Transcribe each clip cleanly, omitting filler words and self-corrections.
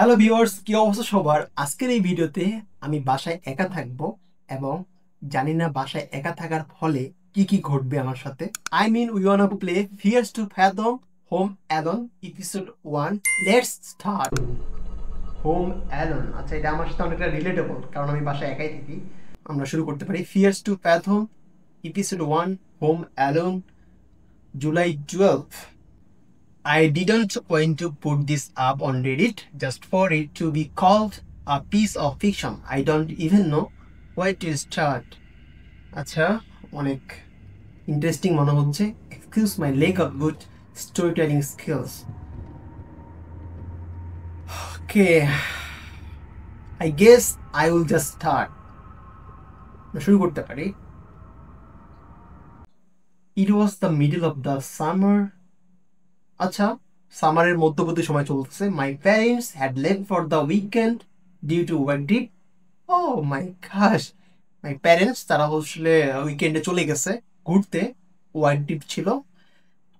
Hello viewers, কি অবস্থা সবার? আজকের এই ভিডিওতে আমি বাসায় একা থাকবো এবং জানি না বাসায় একা থাকার ফলে কি কি ঘটবে আমার সাথে। I mean we wanna play Fears to Fathom Home Alone episode 1। Let's start. Home Alone, আচ্ছা এটা আমার সাথে অনেকটা রিলেটেবল কারণ আমি বাসায় একাই থাকি। আমরা শুরু করতে পারি। Fears to Fathom episode 1, Home Alone, July 12th. I didn't want to put this up on Reddit just for it to be called a piece of fiction. I don't even know where to start. আচ্ছা, অনেক interesting মনে হচ্ছে। Excuse my lack of good story telling skills. Okay, I guess I will just start. শুরু করতে পারি। It was the middle of the summer. আচ্ছা, সামারের মধ্যবর্তী সময় চলতেছে। My parents had left for the weekend due to work trip. Oh my gosh, my parents তারা আসলে উইকেন্ডে চলে গেছে ঘুরতে, ওয়ার্ক ট্রিপ ছিল।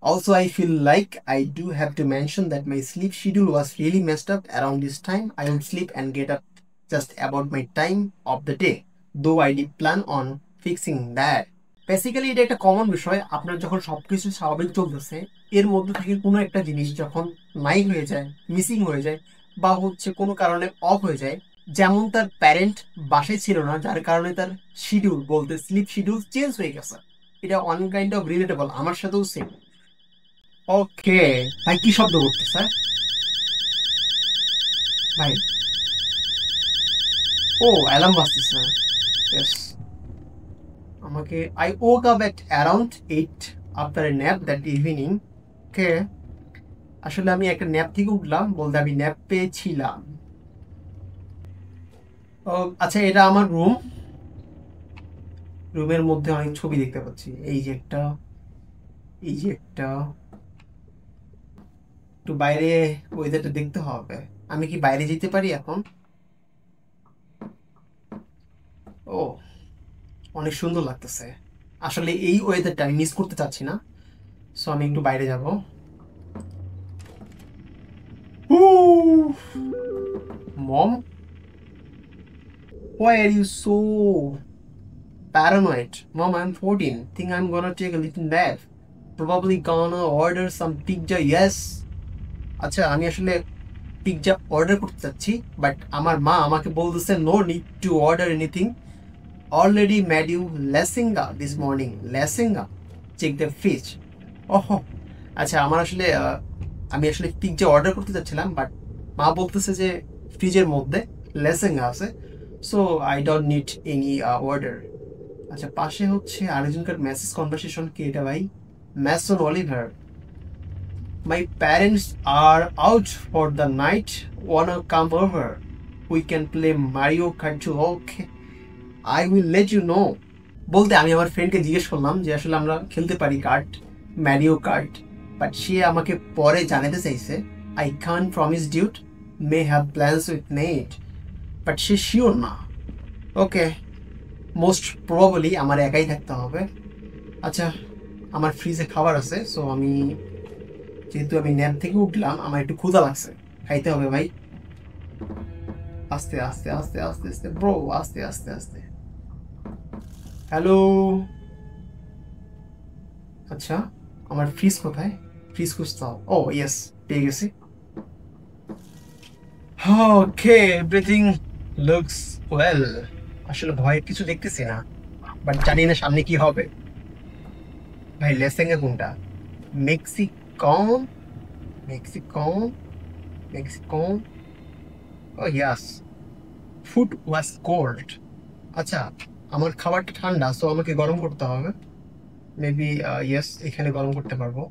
Also, I feel like I do have to mention that my sleep schedule was really messed up around this time. I would sleep and get up just about my time of the day, though I did plan on fixing that. Basically এটা একটা common বিষয়। আপনার যখন সবকিছু স্বাভাবিক চলতেছে, এর মধ্যে থেকে কোনো একটা জিনিস যখন নাই হয়ে যায়, মিসিং হয়ে যায়, বা হচ্ছে কোনো কারণে অফ হয়ে যায়, যেমন তার প্যারেন্ট বাসায় ছিল না, যার কারণে তার শিডিউল বলতে স্লিপ শিডিউল চেঞ্জ হয়ে গেছে। এটা অন কাইন্ড অফ রিলেটেবল, আমার সাথেও সেম। ওকে, ভাই কি শব্দ করতেছে ভাই? ও, অ্যালার্ম বাজতেছে। ইয়েস, আমাকে I woke up at around 8 after a nap that evening. ওকে, আসলে আমি একটা ন্যাপ থেকে উঠলাম, বলতে আমি ন্যাপ পেয়েছিলাম। ও আচ্ছা, এটা আমার রুম। রুমের মধ্যে অনেক ছবি দেখতে পাচ্ছি। এই যে একটা, এই যে একটা। একটু বাইরে ওয়েদারটা দেখতে হবে। আমি কি বাইরে যেতে পারি এখন? ও, অনেক সুন্দর লাগতেছে। আসলে এই ওয়েদারটা আমি মিস করতে চাচ্ছি না, সো আমি একটু বাইরে যাব। মম, why are you so paranoid? Mom, I'm 14. Think I'm gonna take a little nap. Probably gonna order some pizza. Yes. আচ্ছা, আমি আসলে পিৎজা অর্ডার করতে চাচ্ছি, বাট আমার মা আমাকে বলতেছে no need to order anything, already made you lasagna this morning. Lasagna, check the fridge. ওহো, আচ্ছা আমার আসলে আমি আসলে পিৎজা অর্ডার করতে চাচ্ছিলাম, বাট মা বলতেছে যে ফ্রিজের মধ্যে লেসিঙ্গা আছে, so I don't need any order. আচ্ছা, পাশে হচ্ছে আরেকজনকার মেসেজ কনভারসেশন। কি এটা ভাই? Mason Oliver, my parents are out for the night. Wanna come over? We can play Mario Kart too. Okay, I will let you know. বলতে আমি আমার ফ্রেন্ডকে জিজ্ঞেস করলাম যে আসলে আমরা খেলতে পারি কার্ট, ম্যারিও কার্ট, বাট সে আমাকে পরে জানাতে চাইছে I can't promise dude, may have plans with Nate, but সে শিওর না। ওকে, মোস্ট প্রবাবলি আমার একাই থাকতে হবে। আচ্ছা, আমার ফ্রিজে খাবার আছে, সো আমি, যেহেতু আমি ন্যাপ থেকে উঠলাম, আমার একটু ক্ষুধা লাগছে, খাইতে হবে ভাই। আস্তে আস্তে আস্তে আস্তে আস্তে ব্রো, আস্তে আস্তে আস্তে। হ্যালো। আচ্ছা, আমার ফ্রিজ কোথায়? ফ্রিজ খুঁজতে হবে। ও ইয়েস, পেয়ে গেছি। ওকে, এভরিথিং লুকস ওয়েল। আসলে ভয়ের কিছু দেখতেছি না, বাট জানি না সামনে কি হবে। ভাই লেসেঙ্গে কোনটা? মেক্সিকন, মেক্সিকন, মেক্সিকন। ও ইয়াস, ফুড ওয়াজ কোল্ড। আচ্ছা, আমার খাবারটা ঠান্ডা, সো আমাকে গরম করতে হবে। মেবি ইয়েস, এখানে গরম করতে পারবো।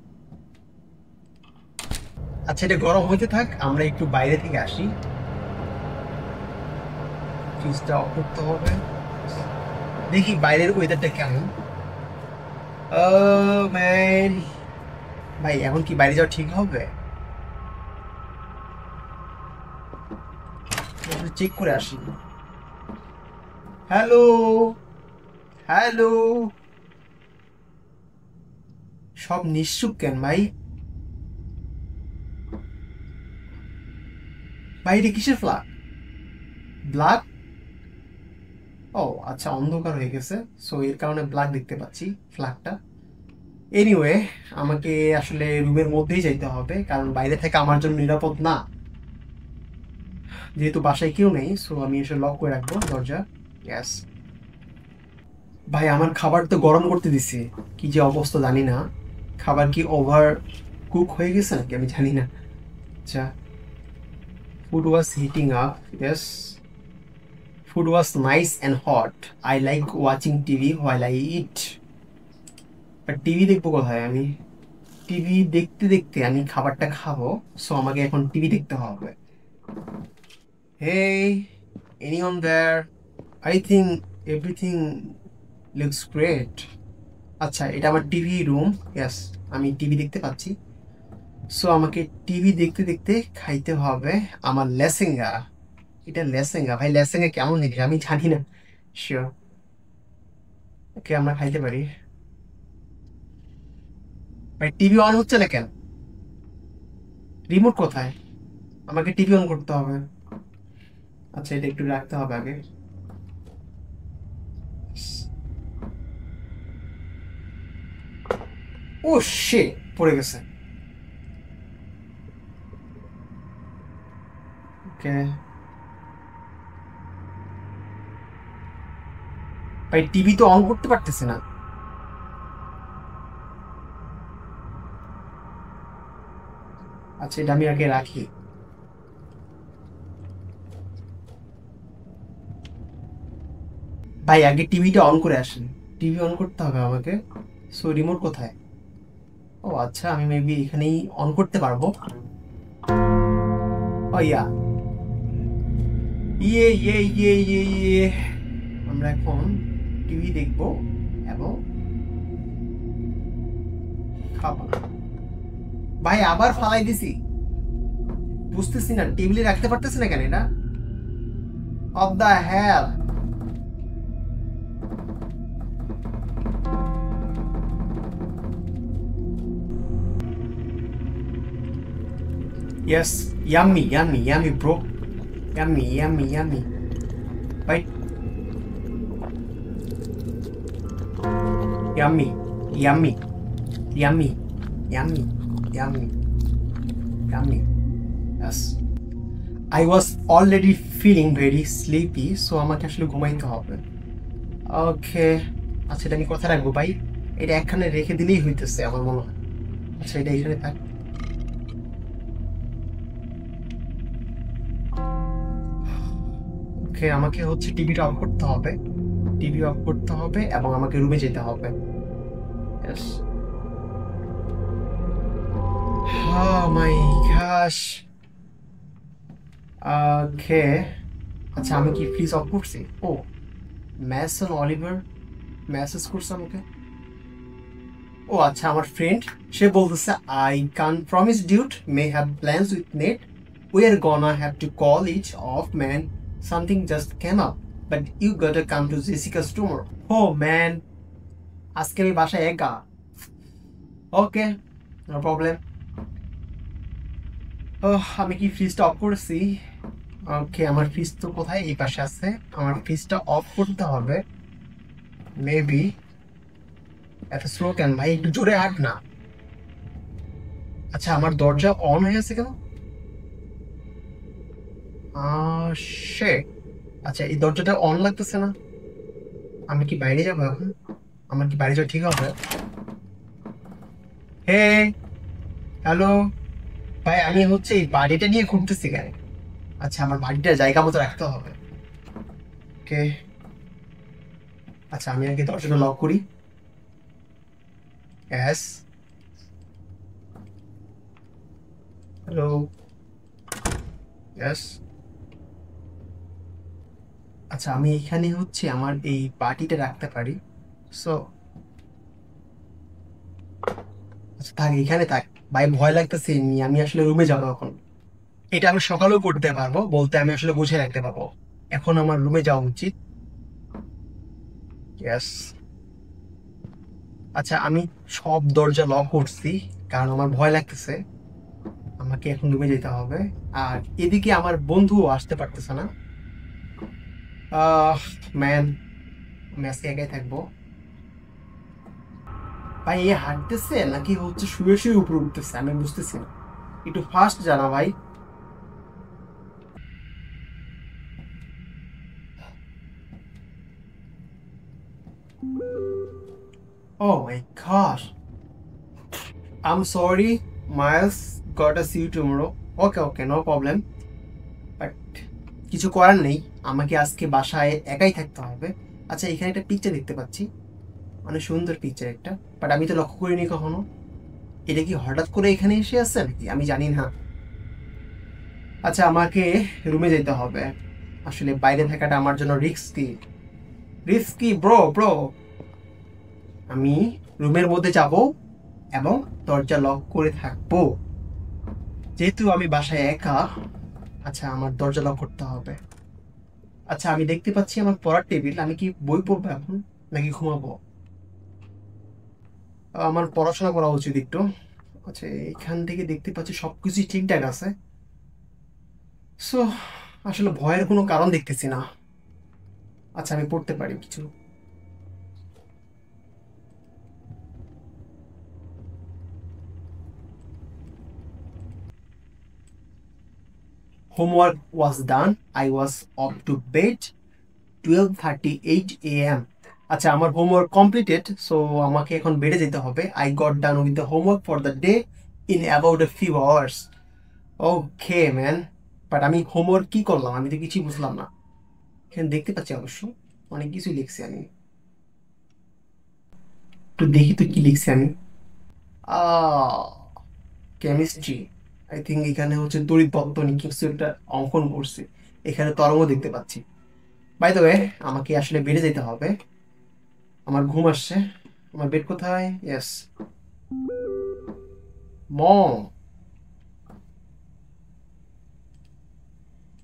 আচ্ছা, এটা গরম হইতে থাক, আমরা একটু বাইরে থেকে আসি। ফ্রিজটা অফ করতে হবে, দেখি বাইরের ওয়েদারটা কেমন। ম্যান, ভাই এখন কি বাইরে যাওয়া ঠিক হবে? চেক করে আসি। Hello, hello. সব নিশ্চুপ কেন ভাই? বাইরে কিসের ফ্ল্যাগ? ব্ল্যাক? ও আচ্ছা, অন্ধকার হয়ে গেছে, সো এর কারণে ব্ল্যাক দেখতে পাচ্ছি ফ্ল্যাগটা। এনিওয়ে, আমাকে আসলে রুমের মধ্যেই যাইতে হবে, কারণ বাইরে থেকে আমার জন্য নিরাপদ না। যেহেতু বাসায় কেউ নেই, সো আমি এসে লক করে রাখবো দরজা। গ্যাস। ভাই আমার খাবার তো গরম করতে দিছি, কি যে অবস্থা জানি না। খাবার কি ওভার কুক হয়ে গেছে নাকি আমি জানি না। আচ্ছা, food was heating up. Yes, food was nice and hot. I like watching TV while I eat. But TV দেখবো কোথায় আমি? টিভি দেখতে দেখতে আমি খাবারটা খাবো, সো আমাকে এখন টিভি দেখতে হবে। Hey, anyone there? I think everything looks great. আচ্ছা, এটা আমার টিভি রুম। ইয়েস, আমি টিভি দেখতে পাচ্ছি। সো আমাকে টিভি দেখতে দেখতে খাইতে হবে আমার লেসেঙ্গা। এটা লেসেঙ্গা ভাই, লেসেঙ্গা কেমন জিনিস আমি জানি না। শিওর, ওকে আমরা খাইতে পারি। ভাই টিভি অন হচ্ছে না কেন? রিমোট কোথায়? আমাকে টিভি অন করতে হবে। আচ্ছা, এটা একটু রাখতে হবে আগে। ও শে, পড়ে গেছে। ওকে ভাই, টিভি তো অন করতে পারতেছে না। আচ্ছা, এটা আমি আগে রাখি। ভাই আগে টিভিটা অন করে আসেন। টিভি অন করতে হবে আমাকে। সো রিমোট কোথায়? ও আচ্ছা, আমি মেবি এখানেই অন করতে পারবো। ও ইয়া, ইয়ে ইয়ে ইয়ে ইয়ে ইয়ে, আমরা এখন টিভি দেখবো এবং খাবো। ভাই আবার ফালাই দিছি, বুঝতেছি না টেবিলে রাখতে পারতেছি না কেন এটা। Of the hall. Yes, yummy yummy yummy bro, yummy yummy yummy. ভাই yummy yummy yummy yummy yummy yummy. Yes, I was already feeling very sleepy, so আমাকে আসলে ঘুমাইতে হবে। ওকে, আচ্ছা এটা আমি কথা রাখবো ভাই। এটা একখানে রেখে দিলেই হইতেছে আমার মনে হয়। আচ্ছা, এটা এখানে থাক। ওকে, আমাকে হচ্ছে টিভিটা অফ করতে হবে। টিভি অফ করতে হবে এবং আমাকে রুমে যেতে হবে। Yes. Oh my gosh. ওকে, আচ্ছা আমি কি ফ্রিজ অফ করছি? ও, ম্যাসন অলিভার মেসেজ করছে আমাকে। ও আচ্ছা, আমার ফ্রেন্ড, সে বলতেছে I can promise dude may have plans with Nate, we are gonna have to call it off man, something just came up, but you gotta come to Jessica's tomorrow. Oh man, আজকে আমি বাসায় একা। ওকে, no problem. ও, আমি কি ফ্রিজটা of করেছি? ওকে, আমার fridge তো কোথায়, এই পাশে আছে। আমার ফ্রিজটা অফ করতে হবে মেবি। এত স্লো কেন ভাই, একটু জোরে হাঁট না। আচ্ছা, আমার দরজা অন হয়ে আছে কেন? শিট। আচ্ছা, এই দরজাটা অন লাগতেছে না। আমি কি বাইরে যাবো এখন? আমার কি বাইরে যাওয়া ঠিক হবে? হে, হ্যালো ভাই, আমি হচ্ছে এই বাড়িটা নিয়ে ঘুরতেছি কেন? আচ্ছা, আমার বাড়িটা জায়গা মতো রাখতে হবে। ওকে, আচ্ছা আমি আগে দরজাটা লক করি। গ্যাস। হ্যালো। গ্যাস। আচ্ছা, আমি এখানে হচ্ছে আমার এই বাটিটা রাখতে পারি। সো আচ্ছা থাক, এখানে থাক। ভাই ভয় লাগতেছে এমনি, আমি আসলে রুমে যাবো এখন। এটা আমি সকালেও করতে পারবো, বলতে আমি আসলে গুছিয়ে রাখতে পারবো। এখন আমার রুমে যাওয়া উচিত। ইয়েস। আচ্ছা, আমি সব দরজা লক করছি কারণ আমার ভয় লাগতেছে। আমাকে এখন রুমে যেতে হবে। আর এদিকে আমার বন্ধুও আসতে পারতেছে না। আহ ম্যান, আমি আজকে একাই থাকবো। ভাই এ হাঁটতেছে নাকি হচ্ছে শুয়ে শুয়ে উপরে উঠতেছে আমি বুঝতেছি না। একটু ফাস্ট জানা ভাই। Oh my god, I am sorry Miles, got see you tomorrow. Okay okay, no problem. But কিছু করার নেই, আমাকে আজকে বাসায় একাই থাকতে হবে। আচ্ছা, এখানে একটা পিকচার দেখতে পাচ্ছি, অনেক সুন্দর পিকচার একটা, বাট আমি তো লক্ষ্য করিনি কখনো। এটা কি হঠাৎ করে এখানে এসে আছে নাকি আমি জানি না। আচ্ছা, আমাকে রুমে যেতে হবে। আসলে বাইরে থাকাটা আমার জন্য রিস্কি, রিস্কি ব্রো ব্রো। আমি রুমের মধ্যে যাব এবং দরজা লক করে থাকবো, যেহেতু আমি বাসায় একা। আচ্ছা, আমার দরজা লক করতে হবে। আচ্ছা, আমি দেখতে পাচ্ছি আমার পড়ার টেবিল, আমি কি বই পড়বো এখন নাকি ঘুমাবো? আমার পড়াশোনা করা উচিত একটু। আচ্ছা, এখান থেকে দেখতে পাচ্ছি সবকিছু ঠিকঠাক আছে। সো আসলে ভয়ের কোনো কারণ দেখতেছি না। আচ্ছা, আমি পড়তে পারি কিছু। Homework was done, I was of to bed 12:38 AM। আচ্ছা, আমার হোমওয়ার্ক কমপ্লিটেড, সো আমাকে এখন বেডে যেতে হবে। I got done with the homework for the day in about a few hours. Okay man, but আমি হোমওয়ার্ক কি করলাম আমি তো কিছুই বুঝলাম না। এখানে দেখতে পাচ্ছি অবশ্য অনেক কিছুই লিখছি আমি, একটু দেখি তো কি লিখছি আমি। কেমিস্ট্রি, আই থিঙ্ক এখানে হচ্ছে তড়িৎ বর্তনী কিছু একটা অঙ্কন করছি। এখানে তরঙ্গ দেখতে পাচ্ছি। বাই দ্য ওয়ে, আমাকে আসলে বেডে যেতে হবে, আমার ঘুম আসছে। আমার বেড কোথায়? ইয়েস, মম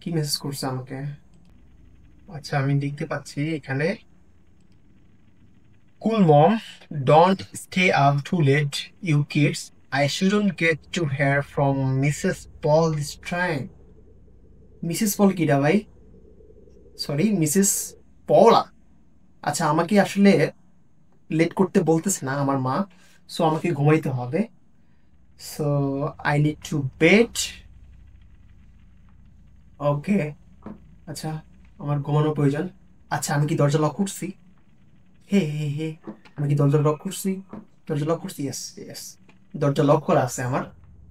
কি মেসেজ করছে আমাকে? আচ্ছা, আমি দেখতে পাচ্ছি এখানে, cool mom, don't stay up too late you kids, I shouldn't get to hear from Mrs Paul this time. Mrs Paul কিডা ভাই? সরি, মিসেস পলা। আচ্ছা, আমাকে আসলে লেট করতে বলতেছে না আমার মা, সো আমাকে ঘুমাইতে হবে। So I need to bed. Okay, আচ্ছা, আমার ঘুমানো প্রয়োজন। আচ্ছা, আমি কি দরজা লক করছি? হে হে হে, আমি কি দরজা লক করছি? দরজা লক করছি, ইয়েস ইয়েস, দরজা লক করা আছে আমার।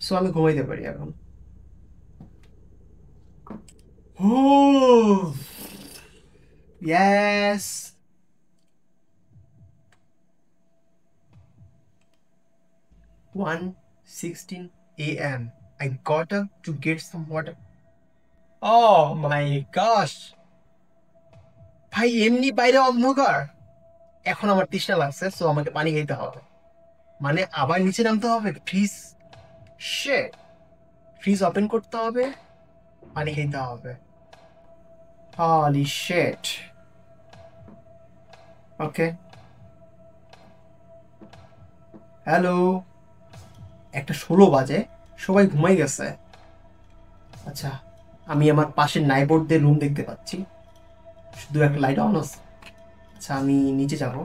সো আমি ঘুমাইতে পারি এখন। ও yes, 1:16 AM, I got up to get some water. Oh my gosh, ভাই এমনি বাইরে অন্ধকার, এখন আমার তৃষ্ণা লাগছে, সো আমাকে পানি খাইতে হবে। মানে আবার নিচে নামতে হবে, ফ্রিজ, শিট, ফ্রিজ ওপেন করতে হবে, পানি খেতে হবে। হলি শিট। ওকে, হ্যালো, 1:16 বাজে, সবাই ঘুমাই গেছে। আচ্ছা, আমি আমার পাশের নাইবরদের রুম দেখতে পাচ্ছি, শুধু একটা লাইট অন আছে। আচ্ছা, আমি নিচে যাব,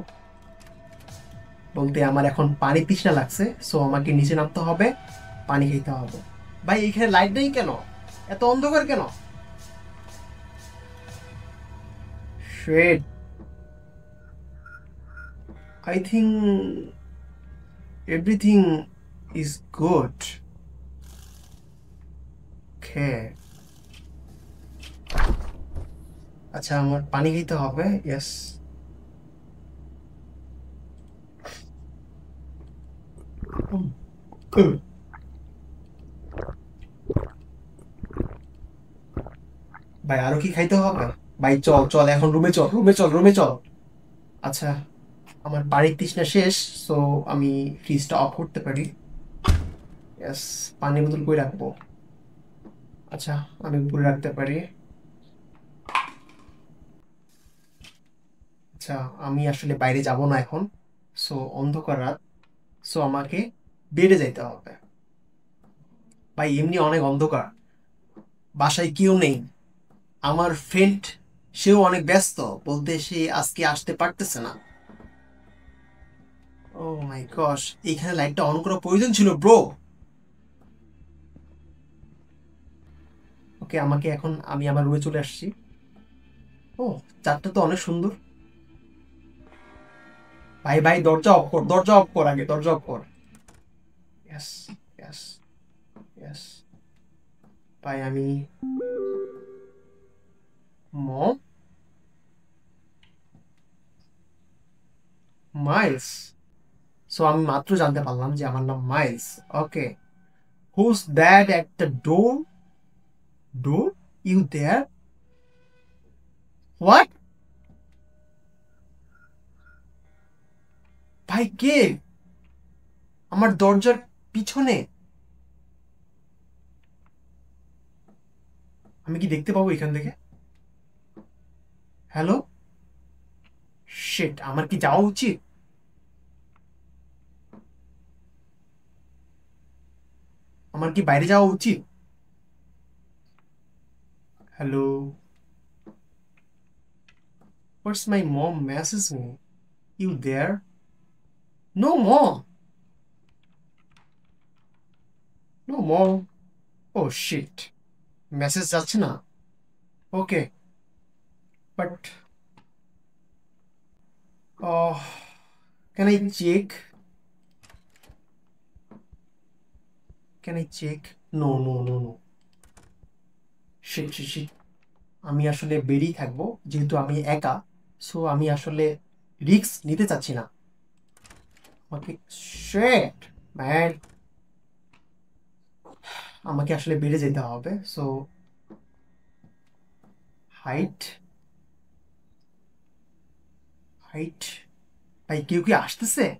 বলতে আমার এখন পানি তৃষ্ণা লাগছে, সো আমাকে নিচে নামতে হবে, পানি খেতে হবে। ভাই এখানে লাইট নেই কেন? এত অন্ধকার কেন? Shit, I think everything is good. Okay, আচ্ছা, আমার পানি খেতে হবে, ইয়েস। ভাই আরো কি খাইতে হবে? ভাই চল চল, এখন রুমে চল, রুমে চল, রুমে চল। আচ্ছা, আমার পানির তৃষ্ণা শেষ, সো আমি ফ্রিজটা অফ করতে পারি। ইয়েস, পানির বোতল কই রাখবো? আচ্ছা, আমি উপরে রাখতে পারি। আচ্ছা, আমি আসলে বাইরে যাব না এখন, সো অন্ধকার রাত, সো আমাকে বেডে যাইতে হবে। ভাই এমনি অনেক অন্ধকার, বাসায় কেউ নেই, আমার ফ্রেন্ড সেও অনেক ব্যস্ত, বলতে সে আজকে আসতে পারতেছে না। ও মাই গশ, এইখানে লাইটটা অন করা প্রয়োজন ছিল ব্রো। ওকে, আমাকে এখন, আমি আমার রুমে চলে আসছি। ও, চারটা তো অনেক সুন্দর। ভাই ভাই, দরজা অফ কর, দরজা অফ কর, আগে দরজা অফ কর। Yes, yes, yes. ভাই আমি, মম, মাইলস। সো আমি মাত্র জানতে পারলাম যে আমার নাম Miles. Okay, who's that at the door? Door? You there? What? ভাই কে আমার দরজার পিছনে? আমি কি দেখতে পাবো এখান থেকে? হ্যালো? শিট, আমার কি যাওয়া উচিত? আমার কি বাইরে যাওয়া উচিত? Hello? What's my mom message me? You there? No mom, no mom. Oh shit, message যাচ্ছে না। Okay, but can I check? Can I check? No no no no, shit shit shit. আমি আসলে বেরিয়ে থাকবো, যেহেতু আমি একা। সো আমি আসলে রিস্ক নিতে চাচ্ছি না। আমাকে, শিট ম্যান, আমাকে আসলে বেড়ে যেতে হবে। So height, height. ভাই কেউ কি আসতেছে?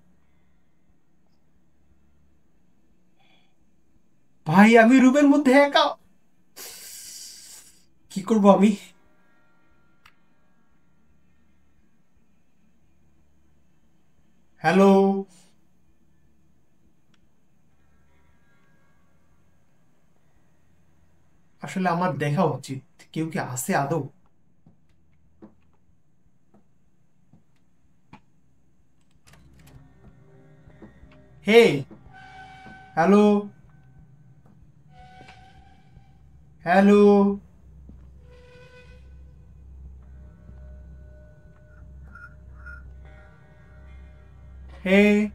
ভাই আমি রুমের মধ্যে একা, কি করব আমি? হ্যালো? আসলে আমার দেখা উচিত, কেউ কি আসে আদৌ? হে, হ্যালো, হ্যালো, হে,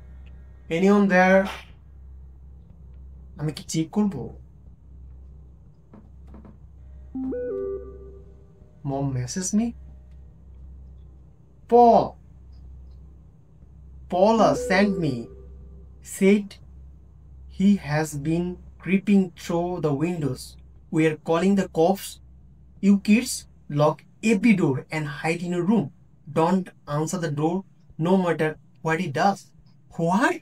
এনিওন দেয়ার? আমি কি চেক করব? মম message me? Paul, Paula sent me, said he has been creeping through the windows. We are calling the cops. You kids lock every door and hide in your room. Don't answer the door no matter what it does. What?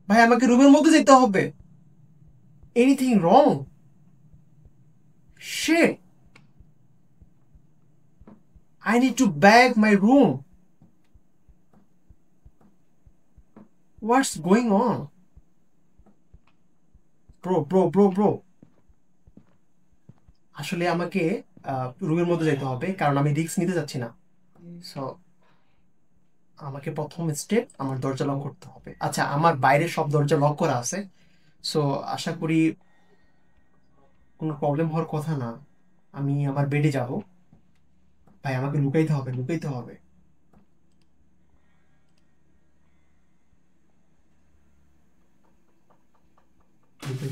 ভাই আমাকে রুমের মধ্যে যেতে হবে? Anything wrong? Shit! I need to bag my room. What's going on? Bro. আসলে আমাকে রুমের মধ্যে যেতে হবে, কারণ আমি রিস্ক নিতে যাচ্ছি না। সো আমাকে প্রথম স্টেপ, আমার দরজা লক করতে হবে। আচ্ছা, আমার বাইরে সব দরজা লক করা আছে। সো আশা করি কোনো প্রবলেম হওয়ার কথা না। আমি আমার বেডে যাব। ভাই আমাকে লুকাইতে হবে, লুকাইতে হবে। লুকাই-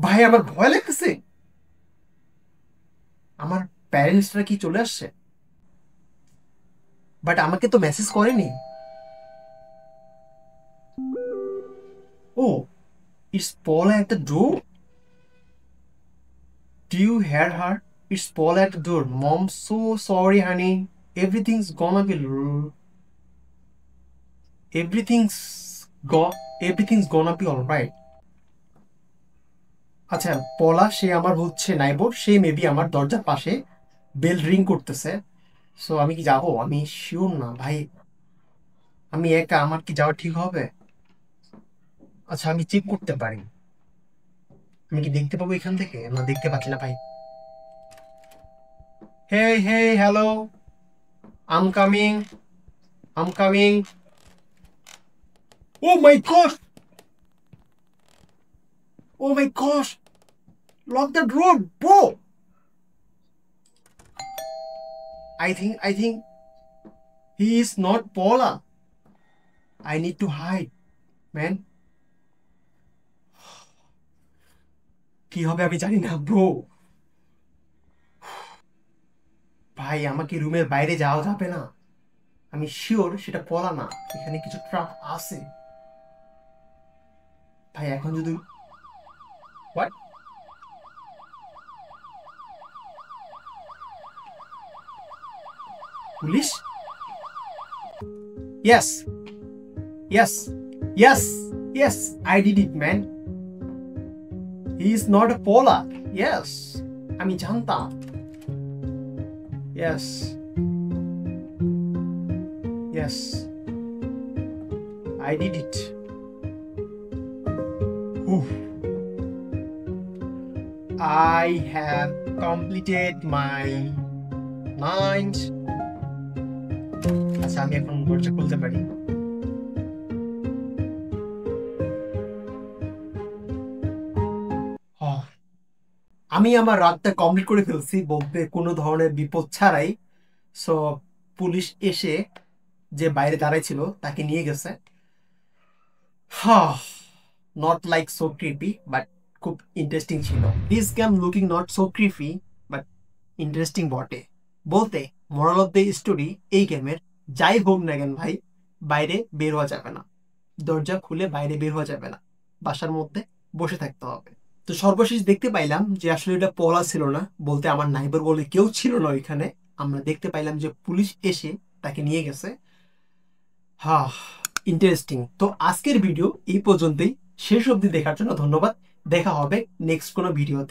ভাই আমার ভয় লাগতেছে। আমার প্যারেন্টসরা কি চলে আসছে? বাট আমাকে তো মেসেজ করেনি। Oh, it's Paul at the door. Do you hear her? It's Paul at the door. Mom, so sorry honey, everything's gonna be, everything's go everything's gonna be all right. আচ্ছা, পলা সে আমার হচ্ছে নাইবর, সে maybe আমার দরজার পাশে bell ring করতেছে। So আমি কি যাব? আমি শিওর না ভাই। আমি একা, আমার কি যাওয়া ঠিক হবে? আচ্ছা, আমি চেক করতে পারি। আমি কি দেখতে পাবো এখান থেকে? না, দেখতে পাচ্ছি না ভাই। Hey hey, hello, I'm coming, I'm coming. Oh my god, oh my god, lock the door bro. I think he is not Paula. I need to hide, man. কি হবে আমি জানি না ব্রো। ভাই, আমাকে রুমের বাইরে যাওয়া যাবে না। আমি শিওর সেটা পলা না, এখানে কিছু ট্রাপ আছে। ভাই এখন যদি what, police? Yes, yes, yes, yes, I did it man. He is not a পোলা। ইয়েস, আমি জানতাম। Yes, yes, I did it. I have completed my mind. আচ্ছা, আমি এখন দরজা খুলতে পারি। আহ, আমি আমার রাতটা কমপ্লিট করে ফেলছি বলতে কোনো ধরনের বিপদ ছাড়াই। সো পুলিশ এসে যে বাইরে দাঁড়াই ছিল তাকে নিয়ে গেছে। হ্যাঁ, not like so creepy, but খুব ইন্টারেস্টিং ছিল। This game looking not so creepy, but interesting বটে। বলতে মোরাল অফ দ্য স্টোরি এই গেমের, যাই হোক না কেন ভাই, বাইরে বের হওয়া যাবে না। দরজা খুলে বাইরে বের হওয়া যাবে না, বাসার মধ্যে বসে থাকতে হবে। তো সর্বশেষ দেখতে পাইলাম যে আসলে এটা পলা ছিল না, বলতে আমার নাইবার বলে কেউ ছিল না ওইখানে। আমরা দেখতে পাইলাম যে পুলিশ এসে তাকে নিয়ে গেছে। হ্যাঁ, ইন্টারেস্টিং। তো আজকের ভিডিও এই পর্যন্তই। শেষ অবধি দেখার জন্য ধন্যবাদ। দেখা হবে নেক্সট কোনো ভিডিওতে।